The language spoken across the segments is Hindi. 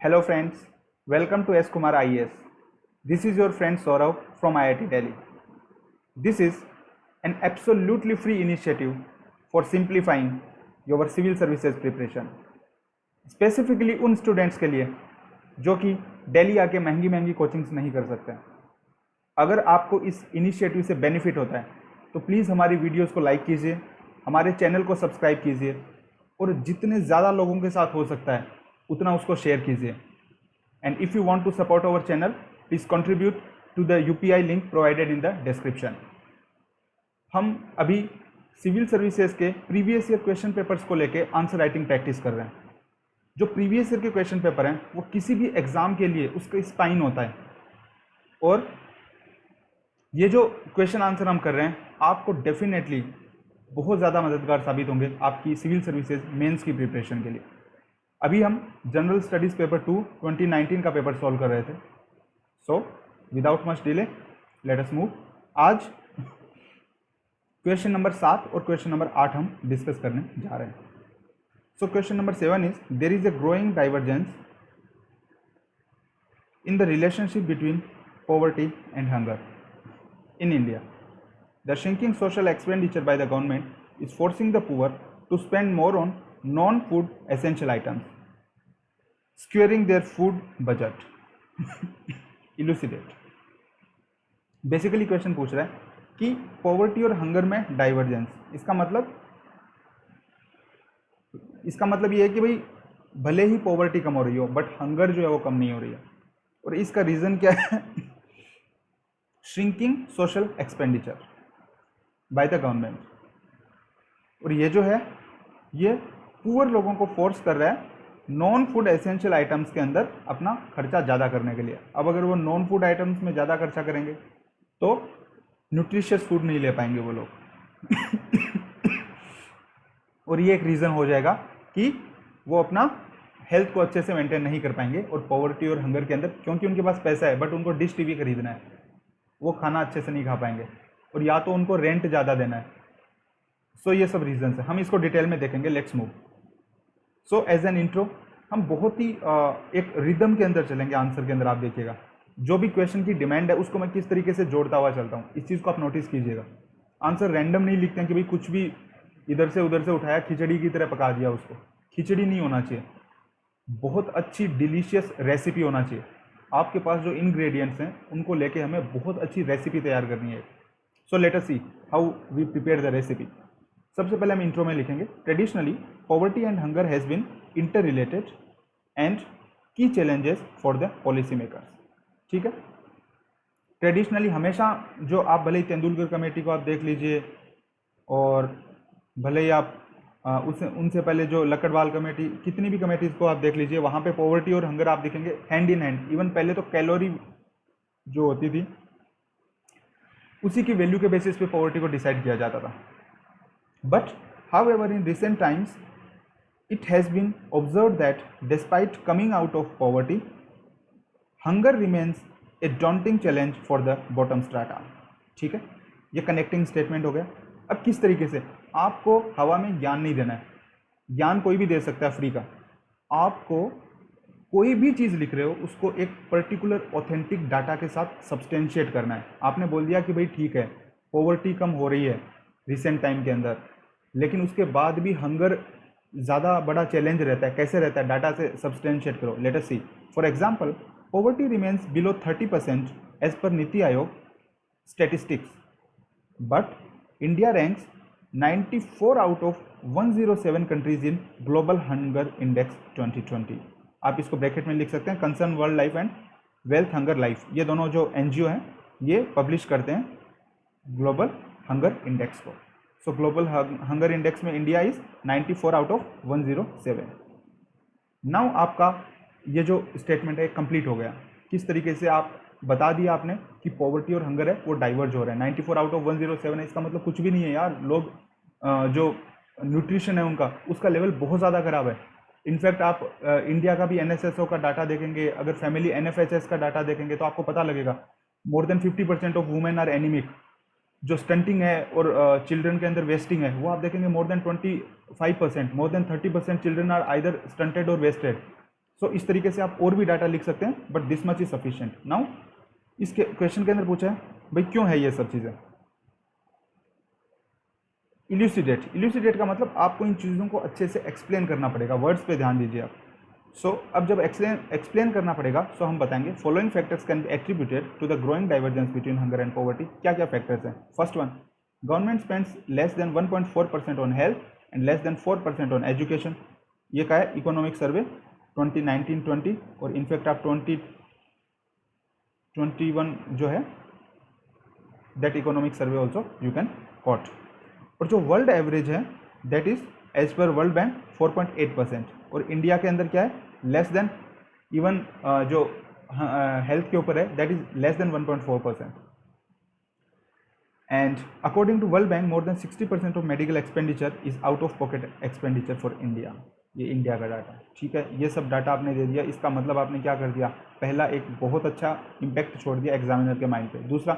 Hello friends, welcome to S Kumar IAS. This is your friend Saurav from IIT Delhi. This is an absolutely free initiative for simplifying your civil services preparation. Specifically उन स्टूडेंट्स के लिए जो कि दिल्ली आके महंगी महंगी कोचिंग्स नहीं कर सकते। अगर आपको इस इनिशिएटिव से बेनिफिट होता है तो प्लीज़ हमारी वीडियोस को लाइक कीजिए, हमारे चैनल को सब्सक्राइब कीजिए और जितने ज़्यादा लोगों के साथ हो सकता है उतना उसको शेयर कीजिए। And if you want to support our channel please contribute to the UPI link provided in the description. हम अभी सिविल सर्विसेज के प्रीवियस ईयर क्वेश्चन पेपर्स को लेके आंसर राइटिंग प्रैक्टिस कर रहे हैं। जो प्रीवियस ईयर के क्वेश्चन पेपर हैं वो किसी भी एग्ज़ाम के लिए उसका स्पाइन होता है और ये जो क्वेश्चन आंसर हम कर रहे हैं आपको डेफिनेटली बहुत ज़्यादा मददगार साबित होंगे आपकी सिविल सर्विसेज मेंस की प्रिपरेशन के लिए। अभी हम जनरल स्टडीज़ पेपर 2 2019 का पेपर सॉल्व कर रहे थे। So without much delay let us move. आज क्वेश्चन नंबर 7 और क्वेश्चन नंबर 8 हम डिस्कस करने जा रहे हैं। So question number 7 is there is a growing divergence in the relationship between poverty and hunger in India. The shrinking social expenditure by the government is forcing the poor to spend more on non-food essential items, skewering their food budget. Elucidate. Basically question पूछ रहा है कि पॉवर्टी और हंगर में डाइवर्जेंस, इसका मतलब ये है कि भाई भले ही पॉवर्टी कम हो रही हो बट हंगर जो है वो कम नहीं हो रही है। और इसका रीज़न क्या है? Shrinking social expenditure by the government. और ये जो है ये पुअर लोगों को फोर्स कर रहा है नॉन फूड एसेंशियल आइटम्स के अंदर अपना खर्चा ज़्यादा करने के लिए। अब अगर वो नॉन फूड आइटम्स में ज़्यादा खर्चा करेंगे तो न्यूट्रिशियस फूड नहीं ले पाएंगे वो लोग। और ये एक रीज़न हो जाएगा कि वो अपना हेल्थ को अच्छे से मेंटेन नहीं कर पाएंगे। और पॉवर्टी और हंगर के अंदर क्योंकि उनके पास पैसा है बट उनको डिश टीवी खरीदना है, वो खाना अच्छे से नहीं खा पाएंगे और या तो उनको रेंट ज़्यादा देना है। सो ये सब रीजंस है, हम इसको डिटेल में देखेंगे। Let's move. So as an intro हम बहुत ही एक रिदम के अंदर चलेंगे आंसर के अंदर। आप देखिएगा जो भी क्वेश्चन की डिमांड है उसको मैं किस तरीके से जोड़ता हुआ चलता हूँ, इस चीज़ को आप नोटिस कीजिएगा। आंसर रैंडम नहीं लिखते हैं कि भाई कुछ भी इधर से उधर से उठाया खिचड़ी की तरह पका दिया उसको। खिचड़ी नहीं होना चाहिए, बहुत अच्छी डिलीशियस रेसिपी होना चाहिए। आपके पास जो इंग्रेडिएंट्स हैं उनको लेके हमें बहुत अच्छी रेसिपी तैयार करनी है। So let us see how we prepare the recipe. सबसे पहले हम इंट्रो में लिखेंगे traditionally poverty and hunger has been interrelated and key challenges for the policy makers. ठीक है, ट्रेडिशनली हमेशा जो आप भले ही तेंदुलकर कमेटी को आप देख लीजिए और भले ही आप उनसे पहले जो लकड़वाल कमेटी, कितनी भी कमेटीज़ को आप देख लीजिए, वहाँ पे पॉवर्टी और हंगर आप देखेंगे हैंड इन हैंड। इवन पहले तो कैलोरी जो होती थी उसी की वैल्यू के बेसिस पे पॉवर्टी को डिसाइड किया जाता था। But however in recent times it has been observe that despite coming out of poverty hunger remains a daunting challenge for the bottom strata. ठीक है, ये कनेक्टिंग स्टेटमेंट हो गया। अब किस तरीके से आपको हवा में ज्ञान नहीं देना है, ज्ञान कोई भी दे सकता है फ्री का। आपको कोई भी चीज़ लिख रहे हो उसको एक पर्टिकुलर ऑथेंटिक डाटा के साथ सब्सटेंशिएट करना है। आपने बोल दिया कि भाई ठीक है पॉवर्टी कम हो रही है रिसेंट टाइम के अंदर, लेकिन उसके बाद भी हंगर ज़्यादा बड़ा चैलेंज रहता है। कैसे रहता है? डाटा से सब्सटेंशिएट करो। Let us see for example poverty remains below 30% as per Niti Aayog statistics, but India ranks 94 out of 107 countries in global hunger index 2020। आप इसको ब्रैकेट में लिख सकते हैं, concern world life and wealth hunger life, ये दोनों जो NGO हैं ये पब्लिश करते हैं ग्लोबल हंगर इंडेक्स को। सो ग्लोबल हंगर इंडेक्स में India is 94 out of 107। Now आपका ये जो स्टेटमेंट है कंप्लीट हो गया। किस तरीके से आप बता दिया आपने कि पॉवर्टी और हंगर है वो डाइवर्ज हो रहा है। 94 आउट ऑफ 107 है, इसका मतलब कुछ भी नहीं है यार। लोग जो न्यूट्रिशन है उनका उसका लेवल बहुत ज़्यादा खराब है। इनफैक्ट आप इंडिया का भी NSSO का डाटा देखेंगे, अगर फैमिली NFHS का डाटा देखेंगे तो आपको पता लगेगा more than 50% of women are anaemic. जो स्टंटिंग है और चिल्ड्रन के अंदर वेस्टिंग है वो आप देखेंगे more than 25%, more than 30% children are either stunted और वेस्टेड। सो इस तरीके से आप और भी डाटा लिख सकते हैं, but this much is sufficient. Now इसके क्वेश्चन के अंदर पूछा है भाई क्यों है ये सब चीज़ें। इल्यूसिडेट का मतलब आपको इन चीज़ों को अच्छे से एक्सप्लेन करना पड़ेगा, वर्ड्स पे ध्यान दीजिए आप। सो अब जब एक्सप्लेन करना पड़ेगा, सो हम बताएंगे following factors can be attributed to the growing divergence between hunger and poverty. क्या क्या फैक्टर्स हैं? First one, government spends less than 1.4% on health and less than 4% on education. ये क्या है? इकोनॉमिक सर्वे 2019-20 और इनफैक्ट आप 2021 जो है that economic survey also you can caught. और जो वर्ल्ड एवरेज है that is as per world bank 4.8%। और इंडिया के अंदर क्या है? लेस देन इवन जो हेल्थ के ऊपर है that is less than 1.4%। And according to world bank more than 60% of medical expenditure is out of pocket expenditure for India. ये इंडिया का डाटा, ठीक है। ये सब डाटा आपने दे दिया, इसका मतलब आपने क्या कर दिया? पहला एक बहुत अच्छा इम्पैक्ट छोड़ दिया एग्जामिनर के माइंड पे। दूसरा,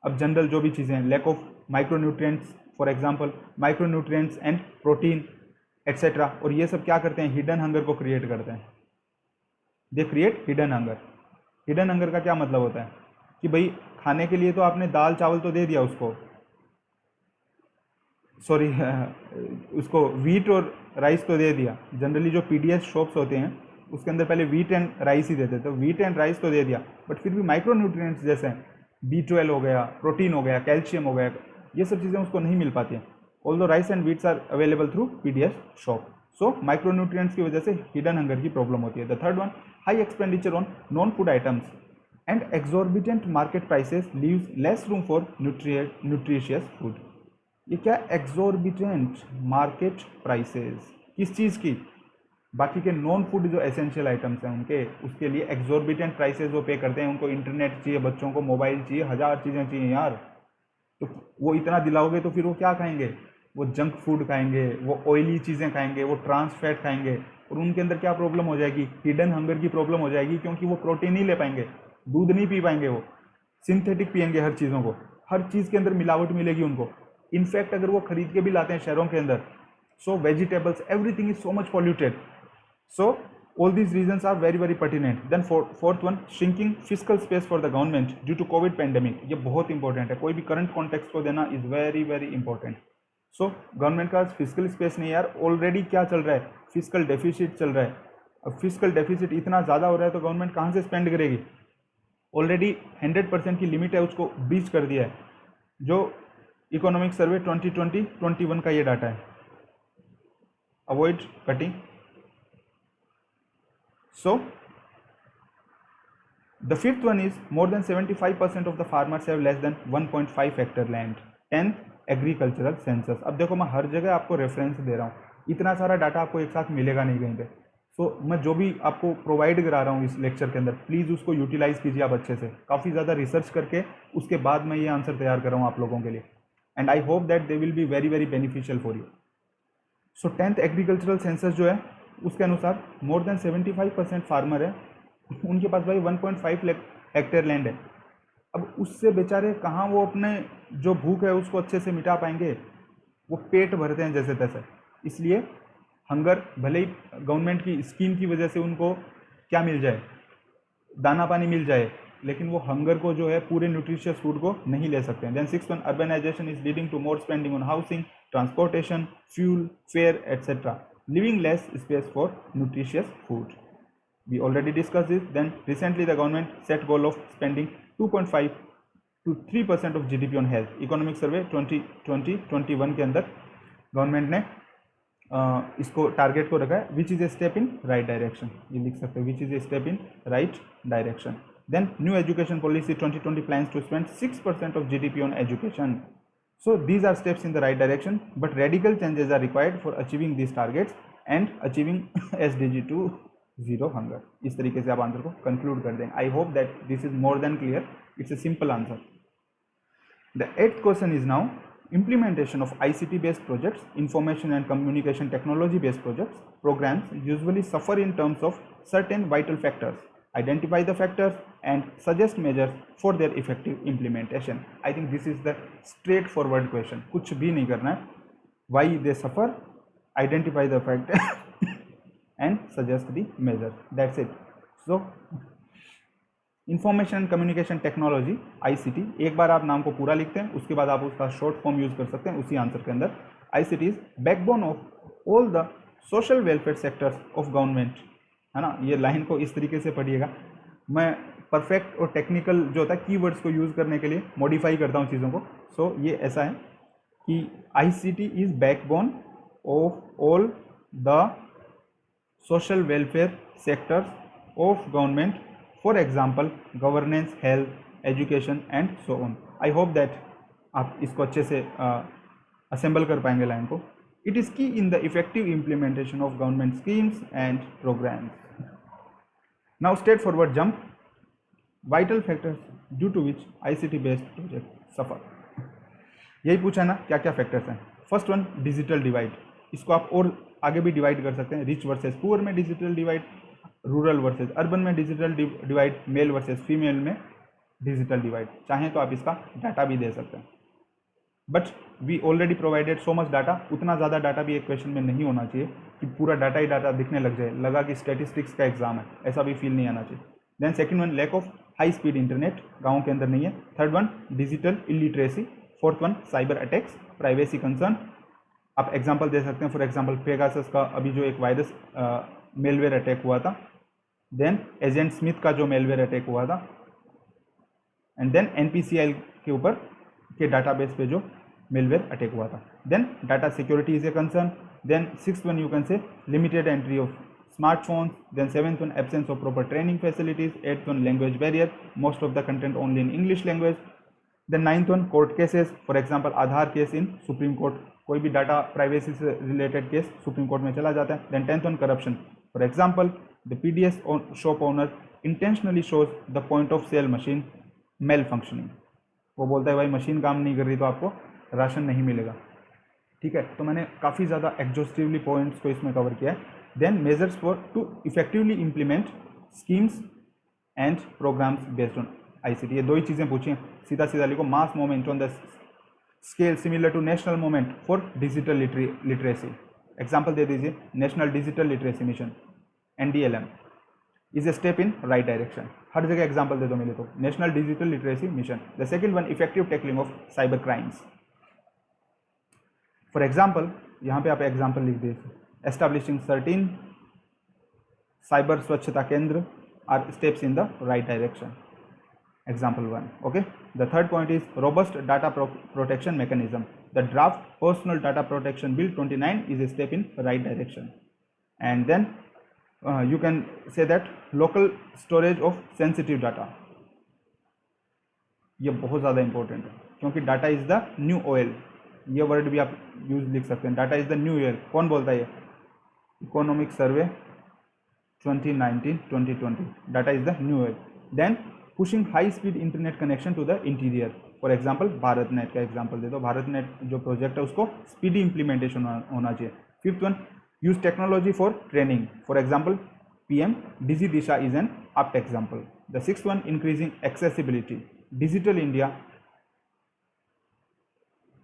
अब जनरल जो भी चीज़ें हैं, lack of micronutrients for example, micronutrients and protein etcetera, और ये सब क्या करते हैं? हिडन हंगर को क्रिएट करते हैं। They create hidden hunger. Hidden hunger का क्या मतलब होता है कि भाई खाने के लिए तो आपने दाल चावल तो दे दिया उसको, सॉरी उसको वीट और राइस तो दे दिया। जनरली जो पीडीएस शॉप्स होते हैं उसके अंदर पहले वीट एंड राइस ही देते थे, तो वीट एंड राइस तो दे दिया, बट फिर भी माइक्रोन्यूट्रिएंट्स जैसे B12 हो गया, प्रोटीन हो गया, कैल्शियम हो गया, ये सब चीज़ें उसको नहीं मिल पाती हैं। Although rice and wheats are available through PDS shop. So micronutrients की वजह से हिडन हंगर की प्रॉब्लम होती है। The third one, high expenditure on non food items and exorbitant market prices leaves less room for nutritious food. ये क्या? एक्सॉर्बिटेंट मार्केट प्राइसेस किस चीज़ की? बाकी के नॉन फूड जो एसेंशियल आइटम्स हैं उनके, उसके लिए एक्सॉर्बिटेंट प्राइसेस वो पे करते हैं। उनको इंटरनेट चाहिए, बच्चों को मोबाइल चाहिए, 1000 चीज़ें चाहिए यार, तो वो इतना दिलाओगे तो फिर वो क्या खाएंगे? वो जंक फूड खाएंगे, वो ऑयली चीज़ें खाएंगे, वो ट्रांस फैट खाएंगे, और उनके अंदर क्या प्रॉब्लम हो जाएगी? हिडन हंगर की प्रॉब्लम हो जाएगी, क्योंकि वो प्रोटीन नहीं ले पाएंगे, दूध नहीं पी पाएंगे, वो सिंथेटिक पियेंगे हर चीज़ों को, हर चीज़ के अंदर मिलावट मिलेगी उनको। इनफैक्ट अगर वो खरीद के भी लाते हैं शहरों के अंदर, so vegetables everything is so much polluted. So all these reasons are very very pertinent. Then fourth one, shrinking fiscal space for the government due to COVID pandemic. ये बहुत इंपॉर्टेंट है, कोई भी करंट कॉन्टेक्स्ट को देना is very very important. So government का फिजिकल स्पेस नहीं है यार, ऑलरेडी क्या चल रहा है? फिजिकल डेफिसिट चल रहा है। अब फिजिकल डेफिसिट इतना ज़्यादा हो रहा है तो गवर्नमेंट कहाँ से स्पेंड करेगी? ऑलरेडी 100% की लिमिट है, उसको ब्रीच कर दिया है। जो इकोनॉमिक सर्वे 2020-21 का ये डाटा है। Avoid cutting. So, the fifth one is more than 75% of the farmers have less than 1.5 hectare land. 10th, agricultural census. अब देखो मैं हर जगह आपको रेफरेंस दे रहा हूँ, इतना सारा डाटा आपको एक साथ मिलेगा नहीं कहीं पे। सो मैं जो भी आपको प्रोवाइड करा रहा हूँ इस लेक्चर के अंदर, प्लीज़ उसको यूटिलाइज कीजिए आप अच्छे से। काफ़ी ज़्यादा रिसर्च करके उसके बाद मैं ये आंसर तैयार कर रहा हूँ आप लोगों के लिए, and I hope that they will be very very beneficial for you. So 10th agricultural census जो है उसके अनुसार मोर देन 75% फार्मर है, उनके पास भाई 1.5 हेक्टेयर लैंड है। अब उससे बेचारे कहाँ वो अपने जो भूख है उसको अच्छे से मिटा पाएंगे? वो पेट भरते हैं जैसे तैसे। इसलिए हंगर, भले ही गवर्नमेंट की स्कीम की वजह से उनको क्या मिल जाए, दाना पानी मिल जाए, लेकिन वो हंगर को जो है पूरे न्यूट्रिशियस फूड को नहीं ले सकते हैं। Then 6th one, urbanisation is leading to more spending on housing, transportation, fuel, fare etcetera, leaving less space for nutritious food. We already discussed this. Then recently the government set goal of spending 2.5 to 3% of GDP on health. Economic survey 2020-21 के अंदर गवर्नमेंट ने इसको टारगेट को रखा है, which is a step in right direction. ये लिख सकते हैं, which is a step in right direction. Then new education policy 2020 plans to spend 6% of GDP on education. So these are steps in the right direction, but radical changes are required for achieving these targets and achieving SDG 2 zero hunger. इस तरीके से आप आंसर को कंक्लूड कर देंगे। I hope that this is more than clear. It's a simple answer. The 8th question is now implementation of ICT based projects, information and communication technology based projects, programs usually suffer in terms of certain vital factors. Identify the factors and suggest measures for their effective implementation. I think this is the straightforward question. कुछ भी नहीं करना है. Why they suffer? Identify the factors and suggest the measure, that's it. So information and communication technology ICT, एक बार आप नाम को पूरा लिखते हैं, उसके बाद आप उसका शॉर्ट फॉर्म यूज कर सकते हैं उसी आंसर के अंदर। ICT is backbone of all the social welfare sectors of government, है ना। ये लाइन को इस तरीके से पढ़िएगा, मैं परफेक्ट और टेक्निकल जो होता है कीवर्ड्स को यूज़ करने के लिए मॉडिफाई करता हूँ चीज़ों को। सो ये ऐसा है कि ICT is backbone of all the social welfare sectors of government, for example governance, health, education and so on. I hope that आप इसको अच्छे से असेंबल कर पाएंगे लाइन को। It is key in the effective implementation of government schemes and programmes. Now straightforward jump, vital factors due to which ICT based project suffer. यही पूछा ना क्या क्या फैक्टर्स हैं। फर्स्ट वन, डिजिटल डिवाइड, इसको आप और आगे भी डिवाइड कर सकते हैं, रिच वर्सेस पुअर में digital divide, rural versus urban में digital divide, male versus female में डिजिटल डिवाइड। चाहें तो आप इसका डाटा भी दे सकते हैं, but we already provided so much data, उतना ज़्यादा डाटा भी एक क्वेश्चन में नहीं होना चाहिए कि पूरा डाटा ही डाटा दिखने लग जाए, लगा कि स्टैटिस्टिक्स का एग्जाम है, ऐसा भी फील नहीं आना चाहिए। Then second one, lack of high speed internet, गाँव के अंदर नहीं है। Third one, digital illiteracy. Fourth one, cyber attacks, privacy concern. आप एग्जांपल दे सकते हैं, फॉर एग्जांपल पेगासस का अभी जो एक वायरस मेलवेयर अटैक हुआ था, देन एजेंट स्मिथ का जो मेलवेयर अटैक हुआ था, एंड देन NPCL के ऊपर के डाटाबेस पे जो मेलवेयर अटैक हुआ था। Then data security is a concern. Then sixth one, you can say limited entry of smartphones. Then seventh one, absence of proper training facilities. Eighth one, language barrier, most of the content only in English language. Then ninth one, court cases, for example Aadhaar case in Supreme Court, कोई भी डाटा प्राइवेसी से रिलेटेड केस सुप्रीम कोर्ट में चला जाता है। Then tenth one, corruption, for example the PDS shop owner intentionally shows the point of sale machine malfunctioning, वो बोलता है भाई मशीन काम नहीं कर रही तो आपको राशन नहीं मिलेगा। ठीक है, तो मैंने काफ़ी ज़्यादा एग्जॉस्टिवली पॉइंट्स को इसमें कवर किया है। Then measures for to effectively implement schemes and programmes based on ICT, ये दो ही चीज़ें पूछी हैं, सीधा सीधा लिखो। Mass movement on the scale similar to national movement for digital literacy, example दे दीजिए। National digital literacy mission NDLM is a step in right direction, हर जगह एग्जाम्पल दे दो मिले तो। National digital literacy mission. The second one, effective tackling of cyber crimes, for example यहाँ पे आप एग्जाम्पल लिख दीजिए। Establishing 13 cyber Swachhta Kendra are steps in the right direction, example 1. Okay, the third point is robust data protection mechanism. The draft personal data protection bill 29 is a step in right direction. And then you can say that local storage of sensitive data, ये बहुत ज़्यादा इंपॉर्टेंट है क्योंकि data is the new oil, ये वर्ड भी आप यूज लिख सकते हैं। Data is the new oil, कौन बोलता है ये? Economic survey 2019-2020, data is the new oil. Then pushing high speed internet connection to the interior, for example Bharat net का एग्जांपल दे दो। भारत नेट जो प्रोजेक्ट है उसको स्पीडी इंप्लीमेंटेशन होना चाहिए। Fifth one, use technology for training, for example PM Digi Disha is an apt example. The sixth one, increasing accessibility, digital India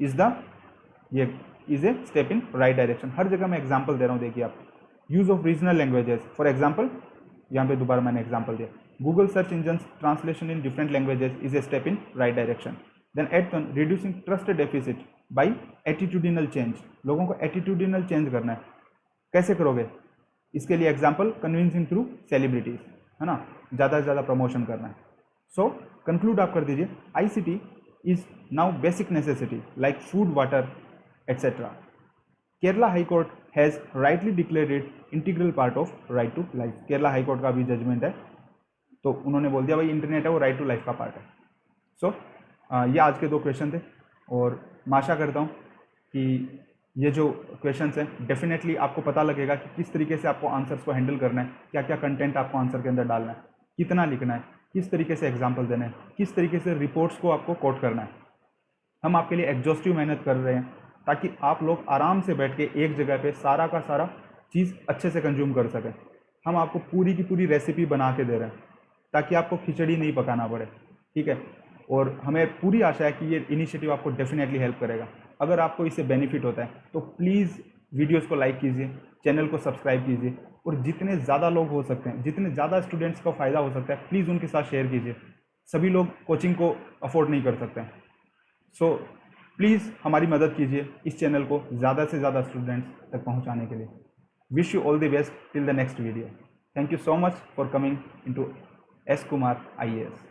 is a step in right direction. हर जगह मैं एग्जांपल दे रहा हूँ, देखिए आप। Use of regional languages, for example यहाँ पे दोबारा मैंने एग्जांपल दिया। Google search engine translation in different languages is a step in right direction. Then eight one, reducing trust deficit by एटीट्यूडिनल change, लोगों को एटीट्यूडिनल चेंज करना है, कैसे करोगे? इसके लिए एग्जांपल कन्विंसिंग थ्रू सेलिब्रिटीज, है ना, ज़्यादा से ज़्यादा प्रमोशन करना है। सो कंक्लूड आप कर दीजिए, ICT is now basic necessity like food, water etcetera. Kerala high court has rightly declared it integral part of right to life. Kerala high court का भी जजमेंट है, तो उन्होंने बोल दिया भाई इंटरनेट है वो राइट टू लाइफ का पार्ट है। सो ये आज के दो क्वेश्चन थे, और मैं आशा करता हूँ कि ये जो क्वेश्चंस हैं डेफिनेटली आपको पता लगेगा कि किस तरीके से आपको आंसर्स को हैंडल करना है, क्या क्या कंटेंट आपको आंसर के अंदर डालना है, कितना लिखना है, किस तरीके से एग्जाम्पल देना है, किस तरीके से रिपोर्ट्स को आपको कोट करना है। हम आपके लिए एग्जॉस्टिव मेहनत कर रहे हैं ताकि आप लोग आराम से बैठ के एक जगह पे सारा का सारा चीज़ अच्छे से कंज्यूम कर सकें। हम आपको पूरी की पूरी रेसिपी बना के दे रहे हैं ताकि आपको खिचड़ी नहीं पकाना पड़े, ठीक है। और हमें पूरी आशा है कि ये इनिशिएटिव आपको डेफिनेटली हेल्प करेगा। अगर आपको इससे बेनिफिट होता है तो प्लीज़ वीडियोस को लाइक कीजिए, चैनल को सब्सक्राइब कीजिए, और जितने ज़्यादा लोग हो सकते हैं, जितने ज़्यादा स्टूडेंट्स को फ़ायदा हो सकता है, प्लीज़ उनके साथ शेयर कीजिए। सभी लोग कोचिंग को अफोर्ड नहीं कर सकते हैं। सो प्लीज़ हमारी मदद कीजिए इस चैनल को ज़्यादा से ज़्यादा स्टूडेंट्स तक पहुंचाने के लिए। Wish you all the best till the next video. Thank you so much for coming into S Kumar IAS।